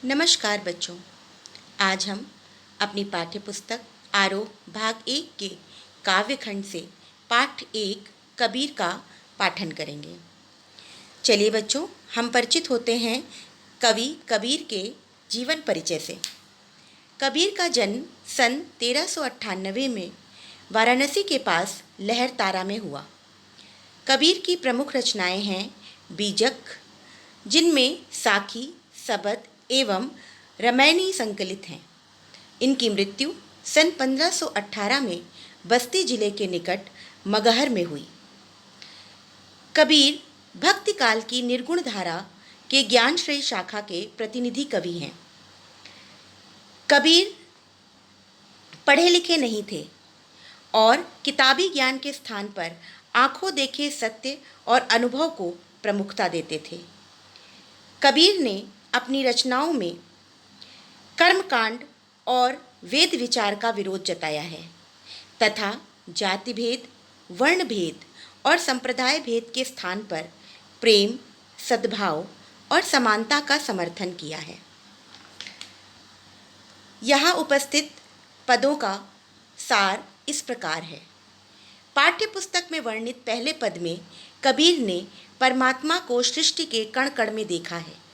नमस्कार बच्चों। आज हम अपनी पाठ्य पुस्तक आरोह भाग 1 के काव्य खंड से पाठ 1 कबीर का पाठन करेंगे। चलिए बच्चों, हम परिचित होते हैं कवि कबीर के जीवन परिचय से। कबीर का जन्म सन 1398 में वाराणसी के पास लहरतारा में हुआ। कबीर की प्रमुख रचनाएं हैं बीजक, जिनमें साखी, सबद एवं रामायणी संकलित हैं। इनकी मृत्यु सन 1518 में बस्ती जिले के निकट मगहर में हुई। कबीर भक्ति काल की निर्गुण धारा के ज्ञानश्रेय शाखा के प्रतिनिधि कवि हैं। कबीर पढ़े लिखे नहीं थे और किताबी ज्ञान के स्थान पर आंखों देखे सत्य और अनुभव को प्रमुखता देते थे। कबीर ने अपनी रचनाओं में कर्मकांड और वेद विचार का विरोध जताया है तथा जाति भेद, वर्ण भेद और संप्रदाय भेद के स्थान पर प्रेम, सद्भाव और समानता का समर्थन किया है। यहाँ उपस्थित पदों का सार इस प्रकार है। पाठ्य पुस्तक में वर्णित पहले पद में कबीर ने परमात्मा को सृष्टि के कण कण में देखा है,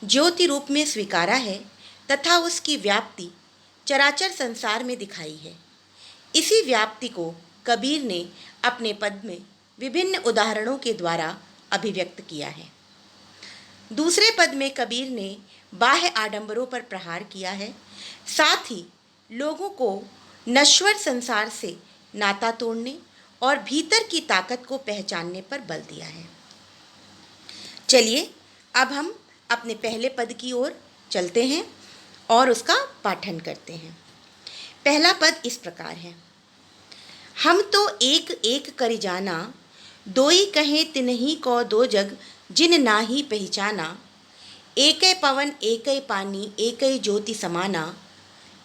ज्योति रूप में स्वीकारा है तथा उसकी व्याप्ति चराचर संसार में दिखाई है। इसी व्याप्ति को कबीर ने अपने पद में विभिन्न उदाहरणों के द्वारा अभिव्यक्त किया है। दूसरे पद में कबीर ने बाह्य आडंबरों पर प्रहार किया है, साथ ही लोगों को नश्वर संसार से नाता तोड़ने और भीतर की ताकत को पहचानने पर बल दिया है। चलिए अब हम अपने पहले पद की ओर चलते हैं और उसका पाठन करते हैं। पहला पद इस प्रकार है। हम तो एक एक करि जाना, दोई कहे तिनहि को दो जग, जिन नाही पहचाना। एकै पवन एकै पानी एकै ज्योति समाना,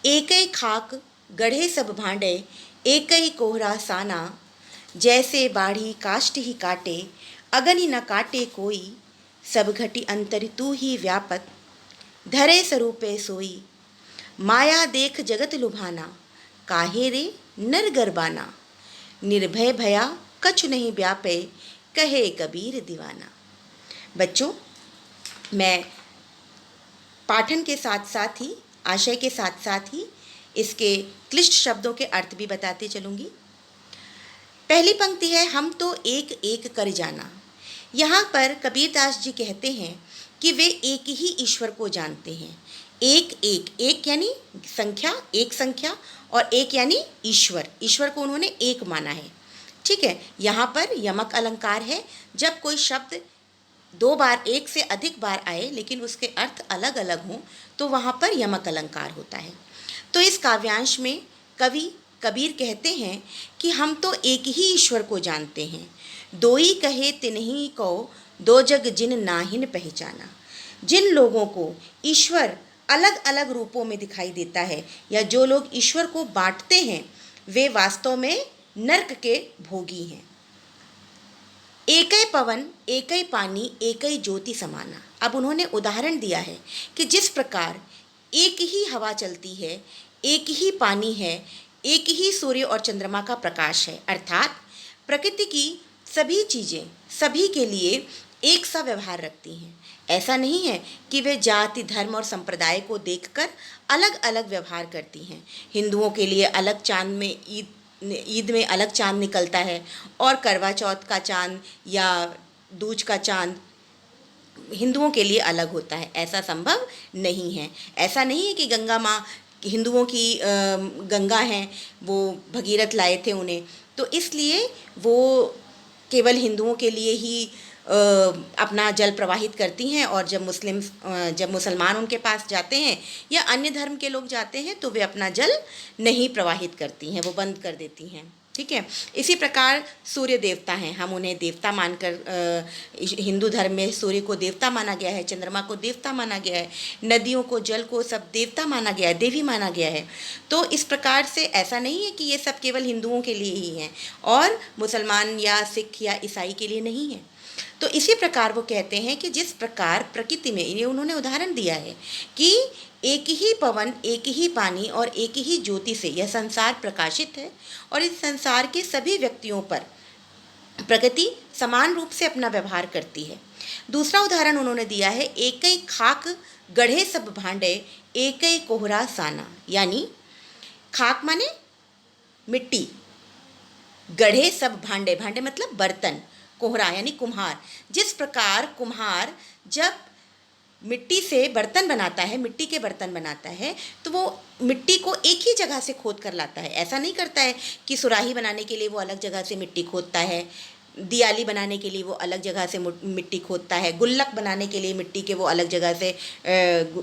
एकै खाक गढ़े सब भांडे एकै कोहरा साना। जैसे बाढ़ी काष्ठ ही काटे, अगनि न काटे कोई, सब घटी अंतर तू ही व्यापक, धरे स्वरूपे सोई। माया देख जगत लुभाना, काहे रे नर गरबाना। निर्भय भया कछु नहीं व्यापे, कहे कबीर दीवाना। बच्चों, मैं पाठन के साथ साथ ही, आशय के साथ साथ ही इसके क्लिष्ट शब्दों के अर्थ भी बताते चलूँगी। पहली पंक्ति है, हम तो एक एक कर जाना। यहाँ पर कबीरदास जी कहते हैं कि वे एक ही ईश्वर को जानते हैं। एक एक, एक यानी संख्या, एक संख्या, और एक यानी ईश्वर। ईश्वर को उन्होंने एक माना है। ठीक है, यहाँ पर यमक अलंकार है। जब कोई शब्द दो बार, एक से अधिक बार आए लेकिन उसके अर्थ अलग अलग हों तो वहाँ पर यमक अलंकार होता है। तो इस काव्यांश में कवि कबीर कहते हैं कि हम तो एक ही ईश्वर को जानते हैं। दोई कहे तिन्हि को दो जग, जिन नाहिन पहचाना। जिन लोगों को ईश्वर अलग अलग रूपों में दिखाई देता है या जो लोग ईश्वर को बांटते हैं, वे वास्तव में नरक के भोगी हैं। एकै पवन एकै पानी एकै ज्योति समाना। अब उन्होंने उदाहरण दिया है कि जिस प्रकार एक ही हवा चलती है, एक ही पानी है, एक ही सूर्य और चंद्रमा का प्रकाश है, अर्थात प्रकृति की सभी चीज़ें सभी के लिए एक सा व्यवहार रखती हैं। ऐसा नहीं है कि वे जाति, धर्म और संप्रदाय को देखकर अलग अलग व्यवहार करती हैं। हिंदुओं के लिए अलग चांद में ईद में अलग चांद निकलता है और करवा चौथ का चांद या दूज का चांद हिंदुओं के लिए अलग होता है। ऐसा संभव नहीं है। ऐसा नहीं है कि गंगा माँ हिंदुओं की गंगा हैं, वो भगीरथ लाए थे उन्हें, तो इसलिए वो केवल हिंदुओं के लिए ही अपना जल प्रवाहित करती हैं, और जब मुसलमान उनके पास जाते हैं या अन्य धर्म के लोग जाते हैं तो वे अपना जल नहीं प्रवाहित करती हैं, वो बंद कर देती हैं। ठीक है, इसी प्रकार सूर्य देवता हैं, हम उन्हें देवता मानकर, हिंदू धर्म में सूर्य को देवता माना गया है, चंद्रमा को देवता माना गया है, नदियों को, जल को सब देवता माना गया है, देवी माना गया है। तो इस प्रकार से ऐसा नहीं है कि ये सब केवल हिंदुओं के लिए ही हैं और मुसलमान या सिख या ईसाई के लिए नहीं है। तो इसी प्रकार वो कहते हैं कि जिस प्रकार प्रकृति में, ये उन्होंने उदाहरण दिया है कि एक ही पवन, एक ही पानी और एक ही ज्योति से यह संसार प्रकाशित है और इस संसार के सभी व्यक्तियों पर प्रकृति समान रूप से अपना व्यवहार करती है। दूसरा उदाहरण उन्होंने दिया है, एक ही खाक गढ़े सब भांडे, एक ही कोहरा साना। यानी खाक माने मिट्टी, गढ़े सब भांडे, भांडे मतलब बर्तन, कोहरा यानी कुम्हार। जिस प्रकार कुम्हार जब मिट्टी से बर्तन बनाता है, मिट्टी के बर्तन बनाता है, तो वो मिट्टी को एक ही जगह से खोद कर लाता है। ऐसा नहीं करता है कि सुराही बनाने के लिए वो अलग जगह से मिट्टी खोदता है, दियाली बनाने के लिए वो अलग जगह से मिट्टी खोदता है, गुल्लक बनाने के लिए मिट्टी के वो अलग जगह से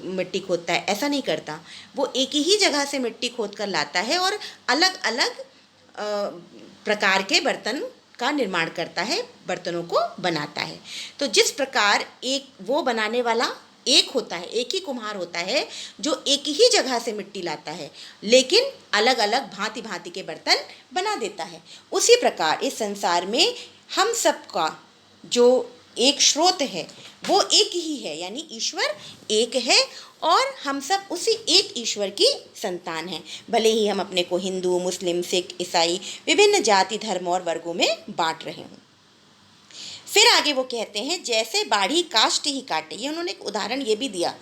मिट्टी खोदता है। ऐसा नहीं करता, वो एक ही जगह से मिट्टी खोद कर लाता है और अलग अलग प्रकार के बर्तन का निर्माण करता है, बर्तनों को बनाता है। तो जिस प्रकार एक वो बनाने वाला एक होता है, एक ही कुम्हार होता है जो एक ही जगह से मिट्टी लाता है लेकिन अलग अलग भांति भांति के बर्तन बना देता है, उसी प्रकार इस संसार में हम सबका जो एक स्रोत है वो एक ही है, यानी ईश्वर एक है और हम सब उसी एक ईश्वर की संतान हैं। भले ही हम अपने को हिंदू, मुस्लिम, सिख, ईसाई विभिन्न जाति, धर्म और वर्गों में बांट रहे हों। फिर आगे वो कहते हैं, जैसे बाढ़ी काष्ठ ही काटे। ये उन्होंने एक उदाहरण ये भी दिया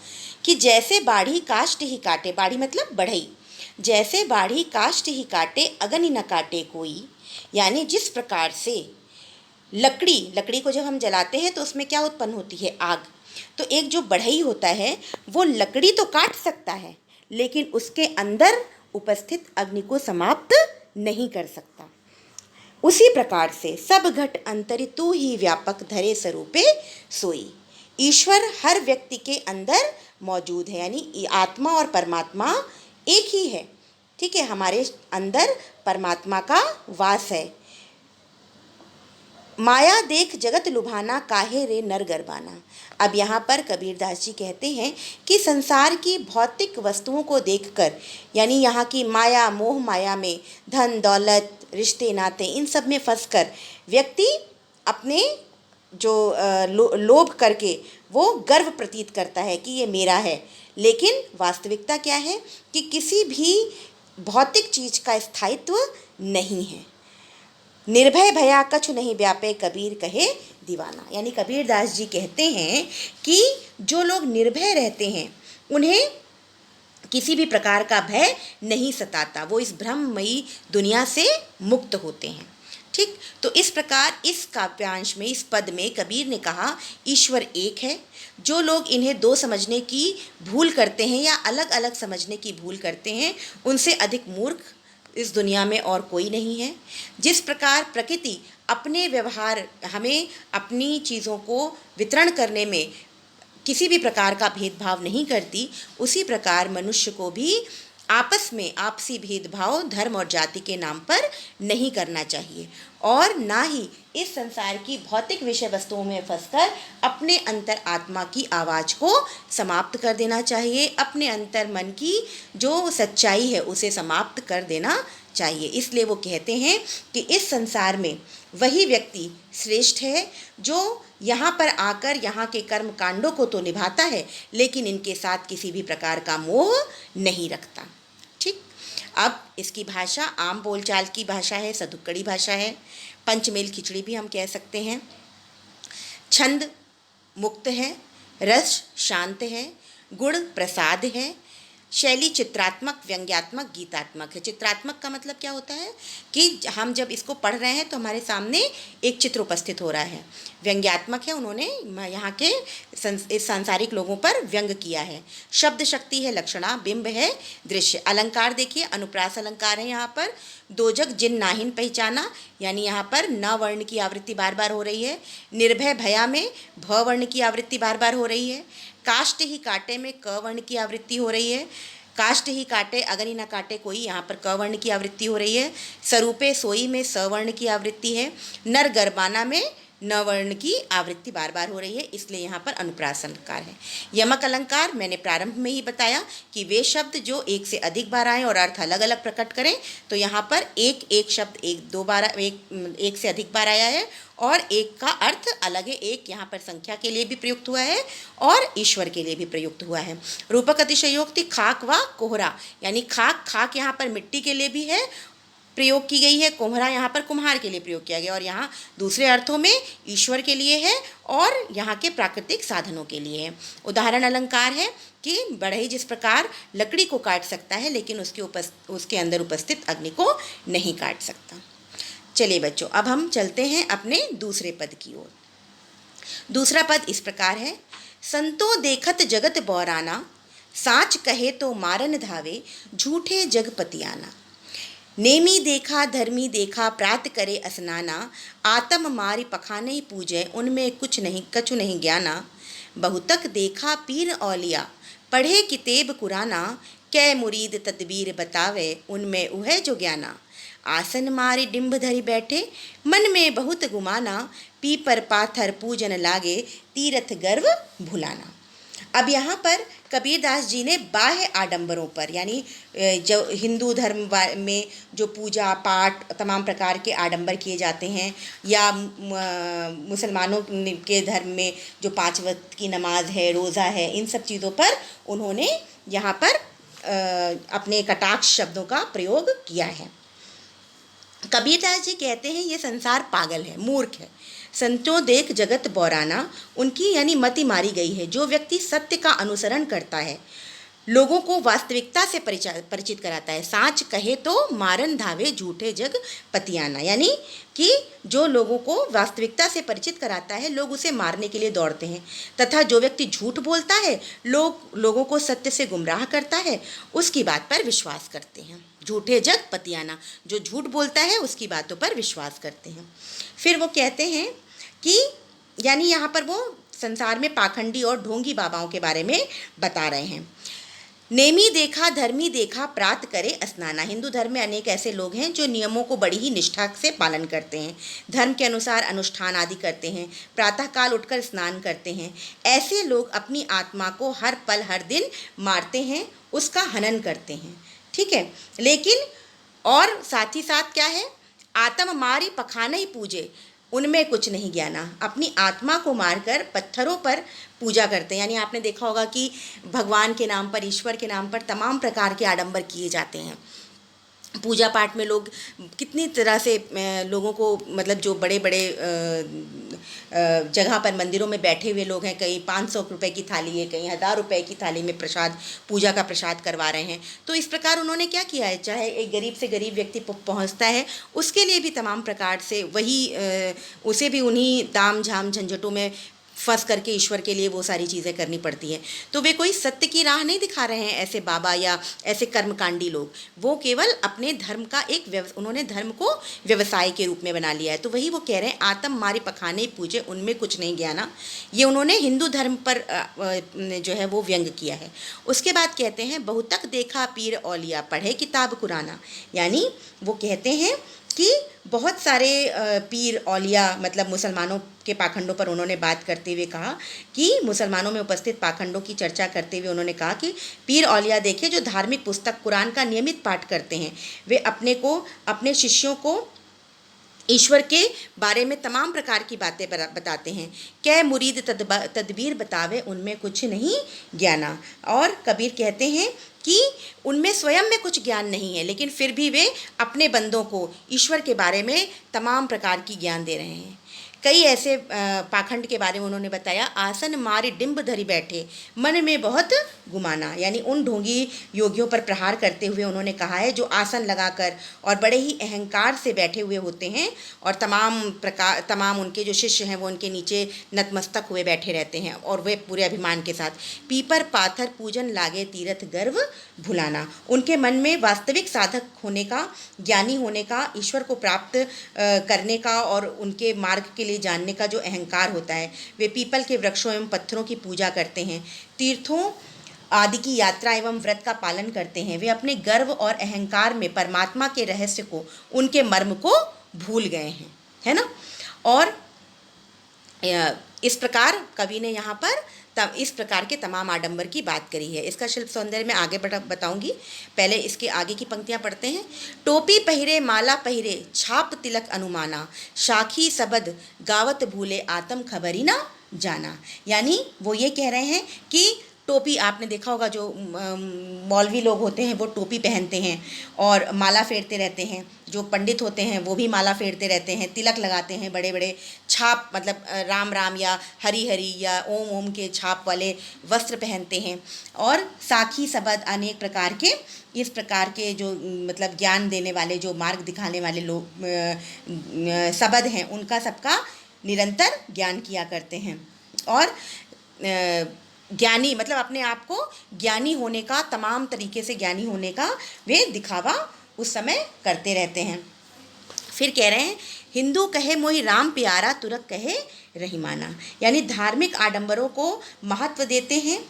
कि जैसे बाढ़ी काष्ठ ही काटे, बाढ़ी मतलब बढ़ई, जैसे बाढ़ी काष्ठ ही काटे अगनि न काटे कोई। यानी जिस प्रकार से लकड़ी को जब हम जलाते हैं तो उसमें क्या उत्पन्न होती है, आग। तो एक जो बढ़ई होता है वो लकड़ी तो काट सकता है लेकिन उसके अंदर उपस्थित अग्नि को समाप्त नहीं कर सकता। उसी प्रकार से सब घट अंतरितु ही व्यापक धरे स्वरूपे सोई। ईश्वर हर व्यक्ति के अंदर मौजूद है, यानी आत्मा और परमात्मा एक ही है। ठीक है, हमारे अंदर परमात्मा का वास है। माया देख जगत लुभाना, काहे रे नर गरबाना। अब यहाँ पर कबीरदास जी कहते हैं कि संसार की भौतिक वस्तुओं को देखकर, यानी यहाँ की माया, मोह माया में, धन दौलत, रिश्ते नाते, इन सब में फंसकर व्यक्ति अपने जो लोभ करके वो गर्व प्रतीत करता है कि ये मेरा है। लेकिन वास्तविकता क्या है कि किसी भी भौतिक चीज़ का स्थायित्व नहीं है। निर्भय भया कछु नहीं व्यापे, कबीर कहे दीवाना। यानी कबीरदास जी कहते हैं कि जो लोग निर्भय रहते हैं उन्हें किसी भी प्रकार का भय नहीं सताता, वो इस भ्रममयी दुनिया से मुक्त होते हैं। ठीक, तो इस प्रकार इस काव्यांश में, इस पद में कबीर ने कहा ईश्वर एक है। जो लोग इन्हें दो समझने की भूल करते हैं या अलग अलग समझने की भूल करते हैं, उनसे अधिक मूर्ख इस दुनिया में और कोई नहीं है। जिस प्रकार प्रकृति अपने व्यवहार, हमें अपनी चीज़ों को वितरण करने में किसी भी प्रकार का भेदभाव नहीं करती, उसी प्रकार मनुष्य को भी आपस में आपसी भेदभाव धर्म और जाति के नाम पर नहीं करना चाहिए और ना ही इस संसार की भौतिक विषय वस्तुओं में फंसकर अपने अंतर आत्मा की आवाज़ को समाप्त कर देना चाहिए। अपने अंतर मन की जो सच्चाई है उसे समाप्त कर देना चाहिए। इसलिए वो कहते हैं कि इस संसार में वही व्यक्ति श्रेष्ठ है जो यहाँ पर आकर यहाँ के कर्म कांडों को तो निभाता है लेकिन इनके साथ किसी भी प्रकार का मोह नहीं रखता। ठीक, अब इसकी भाषा आम बोलचाल की भाषा है, सदुक्कड़ी भाषा है, पंचमेल खिचड़ी भी हम कह सकते हैं। छंद मुक्त है, रस शांत है, गुण प्रसाद है, शैली चित्रात्मक, व्यंग्यात्मक, गीतात्मक है। चित्रात्मक का मतलब क्या होता है कि हम जब इसको पढ़ रहे हैं तो हमारे सामने एक चित्र उपस्थित हो रहा है। व्यंग्यात्मक है, उन्होंने यहाँ के इस सांसारिक लोगों पर व्यंग किया है। शब्द शक्ति है, लक्षणा, बिंब है, दृश्य। अलंकार देखिए, अनुप्रास अलंकार है यहाँ पर। दो जग जिन नाहिन पहचाना, यानी यहाँ पर न वर्ण की आवृत्ति बार बार हो रही है। निर्भय भया में भ वर्ण की आवृत्ति बार बार हो रही है। काष्ठ ही काटे में क वर्ण की आवृत्ति हो रही है। काष्ठ ही काटे अगनि न काटे कोई, यहाँ पर क वर्ण की आवृत्ति हो रही है। स्वरूपे सोई में स वर्ण की आवृत्ति है। नर गरबाना में न वर्ण की आवृत्ति बार बार हो रही है, इसलिए यहाँ पर अनुप्रास अलंकार है। यमक अलंकार मैंने प्रारंभ में ही बताया कि वे शब्द जो एक से अधिक बार आए और अर्थ अलग अलग प्रकट करें, तो यहाँ पर एक शब्द एक दो बार एक से अधिक बार आया है और एक का अर्थ अलग है। एक यहाँ पर संख्या के लिए भी प्रयुक्त हुआ है और ईश्वर के लिए भी प्रयुक्त हुआ है। रूपक अतिशयोक्ति खाक व कोहरा, यानी खाक यहाँ पर मिट्टी के लिए भी है प्रयोग की गई है, कोहरा यहाँ पर कुम्हार के लिए प्रयोग किया गया और यहाँ दूसरे अर्थों में ईश्वर के लिए है और यहाँ के प्राकृतिक साधनों के लिए है। उदाहरण अलंकार है कि बढ़ई जिस प्रकार लकड़ी को काट सकता है लेकिन उसके अंदर उपस्थित अग्नि को नहीं काट सकता। चलिए बच्चों, अब हम चलते हैं अपने दूसरे पद की ओर। दूसरा पद इस प्रकार है, संतो देखत जगत बौराना, साच कहे तो मारन धावे, झूठे जगपतियाना। नेमी देखा धर्मी देखा प्रात करे असनाना, आत्म मारी पखाने पूजे उनमें कछु नहीं ज्ञाना। बहुतक देखा पीर औलिया, पढ़े कितेब कुराना, कै मुरीद तदबीर बतावे उनमें उहे जो ज्ञाना। आसन मारी डिम्ब धरी बैठे, मन में बहुत गुमाना, पीपर पाथर पूजन लागे, तीरथ गर्व भुलाना। अब यहाँ पर कबीरदास जी ने बाह्य आडंबरों पर, यानी जो हिंदू धर्म में जो पूजा पाठ तमाम प्रकार के आडंबर किए जाते हैं या मुसलमानों के धर्म में जो 5 वक्त की नमाज है, रोज़ा है, इन सब चीज़ों पर उन्होंने यहाँ पर अपने कटाक्ष शब्दों का प्रयोग किया है। कबीरदास जी कहते हैं ये संसार पागल है, मूर्ख है। संतों देख जगत बौराना, उनकी यानी मति मारी गई है। जो व्यक्ति सत्य का अनुसरण करता है, लोगों को वास्तविकता से परिचित कराता है, साच कहे तो मारन धावे झूठे जग पतियाना, यानी कि जो लोगों को वास्तविकता से परिचित कराता है, लोग उसे मारने के लिए दौड़ते हैं, तथा जो व्यक्ति झूठ बोलता है, लोगों को सत्य से गुमराह करता है, उसकी बात पर विश्वास करते हैं। झूठे जग पतियाना, जो झूठ बोलता है उसकी बातों पर विश्वास करते हैं। फिर वो कहते हैं कि यानी यहाँ पर वो संसार में पाखंडी और ढोंगी बाबाओं के बारे में बता रहे हैं। नेमी देखा धर्मी देखा प्रात करे स्नाना। हिंदू धर्म में अनेक ऐसे लोग हैं जो नियमों को बड़ी ही निष्ठा से पालन करते हैं, धर्म के अनुसार अनुष्ठान आदि करते हैं, प्रातःकाल उठकर स्नान करते हैं। ऐसे लोग अपनी आत्मा को हर पल हर दिन मारते हैं, उसका हनन करते हैं, ठीक है। लेकिन और साथ ही साथ क्या है, आत्म मारी पखाने ही पूजे उनमें कुछ नहीं ज्ञाना। अपनी आत्मा को मारकर पत्थरों पर पूजा करते हैं। यानी आपने देखा होगा कि भगवान के नाम पर, ईश्वर के नाम पर तमाम प्रकार के आडंबर किए जाते हैं। पूजा पाठ में लोग कितनी तरह से लोगों को, मतलब जो बड़े बड़े जगह पर मंदिरों में बैठे हुए लोग हैं, कहीं 500 रुपए की थाली है, कहीं 1000 रुपए की थाली में प्रसाद, पूजा का प्रसाद करवा रहे हैं। तो इस प्रकार उन्होंने क्या किया है, चाहे एक गरीब से गरीब व्यक्ति पहुंचता है, उसके लिए भी तमाम प्रकार से वही उसे भी उन्हीं ताम झाम झंझटों में फंस करके ईश्वर के लिए वो सारी चीज़ें करनी पड़ती हैं। तो वे कोई सत्य की राह नहीं दिखा रहे हैं ऐसे बाबा या ऐसे कर्मकांडी लोग। वो केवल अपने धर्म का उन्होंने धर्म को व्यवसाय के रूप में बना लिया है। तो वही वो कह रहे हैं, आत्म मारी पखाने पूजे उनमें कुछ नहीं ज्ञाना। ये उन्होंने हिंदू धर्म पर जो है वो व्यंग किया है। उसके बाद कहते हैं, बहुतक देखा पीर औलिया, पढ़े किताब कुराना। यानी वो कहते हैं कि बहुत सारे पीर औलिया, मतलब मुसलमानों के पाखंडों पर उन्होंने बात करते हुए कहा कि मुसलमानों में उपस्थित पाखंडों की चर्चा करते हुए उन्होंने कहा कि पीर औलिया देखिए जो धार्मिक पुस्तक कुरान का नियमित पाठ करते हैं, वे अपने शिष्यों को ईश्वर के बारे में तमाम प्रकार की बातें बताते हैं। कै मुरीद तदबीर बतावे उनमें कुछ नहीं ज्ञाना। और कबीर कहते हैं कि उनमें स्वयं में कुछ ज्ञान नहीं है, लेकिन फिर भी वे अपने बंदों को ईश्वर के बारे में तमाम प्रकार की ज्ञान दे रहे हैं। कई ऐसे पाखंड के बारे में उन्होंने बताया, आसन मारे डिम्ब धरी बैठे, मन में बहुत गुमाना। यानी उन ढोंगी योगियों पर प्रहार करते हुए उन्होंने कहा है जो आसन लगाकर और बड़े ही अहंकार से बैठे हुए होते हैं और तमाम उनके जो शिष्य हैं वो उनके नीचे नतमस्तक हुए बैठे रहते हैं और वे पूरे अभिमान के साथ पीपर पाथर पूजन लागे तीरथ गर्व भुलाना। उनके मन में वास्तविक साधक होने का, ज्ञानी होने का, ईश्वर को प्राप्त करने का और उनके मार्ग के लिए जानने का जो अहंकार होता है, वे पीपल के वृक्षों एवं पत्थरों की पूजा करते हैं, तीर्थों आदि की यात्रा एवं व्रत का पालन करते हैं। वे अपने गर्व और अहंकार में परमात्मा के रहस्य को, उनके मर्म को भूल गए हैं, है ना। और इस प्रकार कवि ने यहाँ पर इस प्रकार के तमाम आडंबर की बात करी है। इसका शिल्प सौंदर्य मैं आगे बताऊंगी, पहले इसके आगे की पंक्तियाँ पढ़ते हैं। टोपी पहिरे माला पहिरे छाप तिलक अनुमाना, शाखी सबद गावत भूले आत्म खबरी ना जाना। यानी वो ये कह रहे हैं कि टोपी, आपने देखा होगा जो मौलवी लोग होते हैं वो टोपी पहनते हैं और माला फेरते रहते हैं, जो पंडित होते हैं वो भी माला फेरते रहते हैं, तिलक लगाते हैं, बड़े बड़े छाप मतलब राम राम या हरि हरि या ओम ओम के छाप वाले वस्त्र पहनते हैं, और साखी सबद अनेक प्रकार के इस प्रकार के जो मतलब ज्ञान देने वाले, जो मार्ग दिखाने वाले लोग सबद हैं, उनका सबका निरंतर ज्ञान किया करते हैं। और ज्ञानी मतलब अपने आप को ज्ञानी होने का, तमाम तरीके से ज्ञानी होने का वे दिखावा उस समय करते रहते हैं। फिर कह रहे हैं, हिंदू कहे मोहि राम प्यारा तुरक कहे रहीमाना। यानी धार्मिक आडंबरों को महत्व देते हैं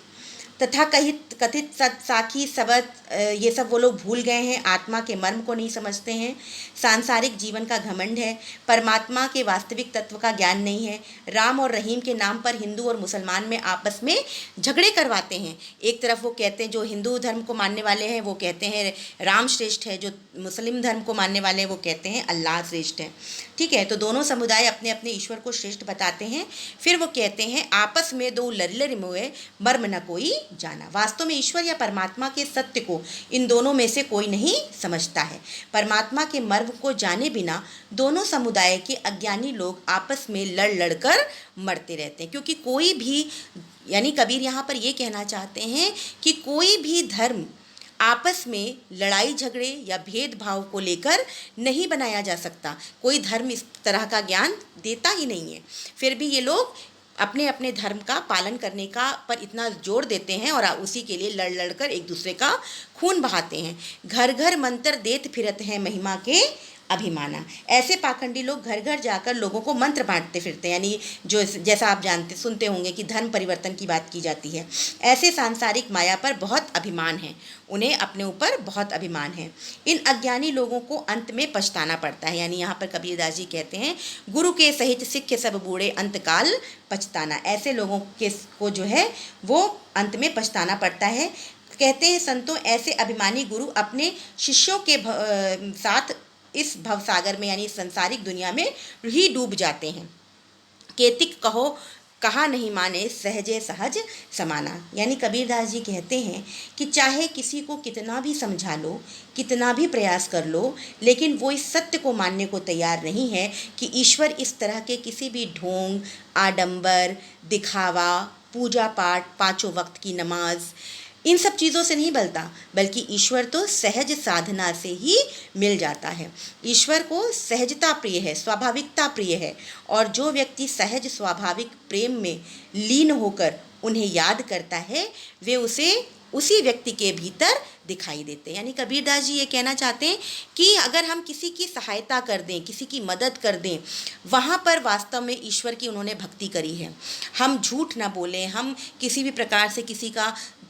तथा कथित साखी सबद ये सब वो लोग भूल गए हैं, आत्मा के मर्म को नहीं समझते हैं, सांसारिक जीवन का घमंड है, परमात्मा के वास्तविक तत्व का ज्ञान नहीं है। राम और रहीम के नाम पर हिंदू और मुसलमान में आपस में झगड़े करवाते हैं। एक तरफ वो कहते हैं, जो हिंदू धर्म को मानने वाले हैं वो कहते हैं राम श्रेष्ठ है, जो मुस्लिम धर्म को मानने वाले हैं वो कहते हैं अल्लाह श्रेष्ठ है। ठीक है, तो दोनों समुदाय अपने अपने ईश्वर को श्रेष्ठ बताते हैं। फिर वो कहते हैं, आपस में दो लरि मोए मर्म न कोई जाना। वास्तव में ईश्वर या परमात्मा के सत्य को इन दोनों में से कोई नहीं समझता है। परमात्मा के मर्म को जाने बिना दोनों समुदाय के अज्ञानी लोग आपस में लड़ कर मरते रहते हैं, क्योंकि कोई भी, यानी कबीर यहाँ पर ये कहना चाहते हैं कि कोई भी धर्म आपस में लड़ाई झगड़े या भेदभाव को लेकर नहीं बनाया जा सकता। कोई धर्म इस तरह का ज्ञान देता ही नहीं है। फिर भी ये लोग अपने अपने धर्म का पालन करने का पर इतना जोर देते हैं और उसी के लिए लड़ कर एक दूसरे का खून बहाते हैं। घर घर मंत्र देत फिरत हैं महिमा के अभिमाना। ऐसे पाखंडी लोग घर घर जाकर लोगों को मंत्र बांटते फिरते हैं, यानी जो जैसा आप जानते सुनते होंगे कि धर्म परिवर्तन की बात की जाती है। ऐसे सांसारिक माया पर बहुत अभिमान है, उन्हें अपने ऊपर बहुत अभिमान है। इन अज्ञानी लोगों को अंत में पछताना पड़ता है। यानी यहाँ पर कबीरदास जी कहते हैं, गुरु के सहित सिख सब बूढ़े अंतकाल पछताना। ऐसे लोगों के को जो है वो अंत में पछताना पड़ता है। कहते हैं संतों, ऐसे अभिमानी गुरु अपने शिष्यों के साथ इस भवसागर में यानी संसारिक दुनिया में ही डूब जाते हैं। केतिक कहो कहा नहीं माने सहजे सहज समाना। यानी कबीरदास जी कहते हैं कि चाहे किसी को कितना भी समझा लो, कितना भी प्रयास कर लो, लेकिन वो इस सत्य को मानने को तैयार नहीं है कि ईश्वर इस तरह के किसी भी ढोंग, आडंबर, दिखावा, पूजा पाठ, पांचों वक्त की नमाज, इन सब चीज़ों से नहीं बलता, बल्कि ईश्वर तो सहज साधना से ही मिल जाता है। ईश्वर को सहजता प्रिय है, स्वाभाविकता प्रिय है, और जो व्यक्ति सहज स्वाभाविक प्रेम में लीन होकर उन्हें याद करता है, वे उसे उसी व्यक्ति के भीतर दिखाई देते हैं। यानी कबीरदास जी ये कहना चाहते हैं कि अगर हम किसी की सहायता कर दें, किसी की मदद कर दें, वहाँ पर वास्तव में ईश्वर की उन्होंने भक्ति करी है। हम झूठ ना बोलें, हम किसी भी प्रकार से किसी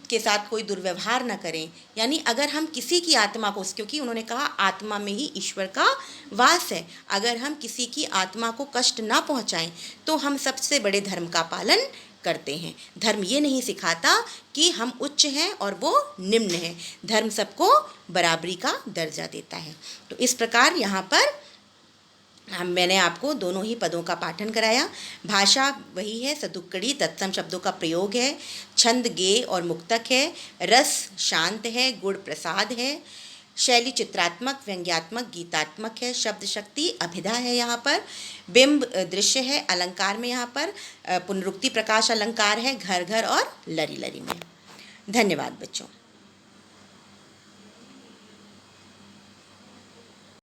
के साथ कोई दुर्व्यवहार न करें। यानी अगर हम किसी की आत्मा को, क्योंकि उन्होंने कहा आत्मा में ही ईश्वर का वास है, अगर हम किसी की आत्मा को कष्ट ना पहुंचाएं तो हम सबसे बड़े धर्म का पालन करते हैं। धर्म ये नहीं सिखाता कि हम उच्च हैं और वो निम्न है। धर्म सबको बराबरी का दर्जा देता है। तो इस प्रकार यहाँ पर मैंने आपको दोनों ही पदों का पाठन कराया। भाषा वही है, सदुक्कड़ी तत्सम शब्दों का प्रयोग है, छंद गेय और मुक्तक है, रस शांत है, गुण प्रसाद है, शैली चित्रात्मक, व्यंग्यात्मक, गीतात्मक है, शब्द शक्ति अभिधा है। यहाँ पर बिंब दृश्य है, अलंकार में यहाँ पर पुनरुक्ति प्रकाश अलंकार है, घर घर और लरी लरी में। धन्यवाद बच्चों।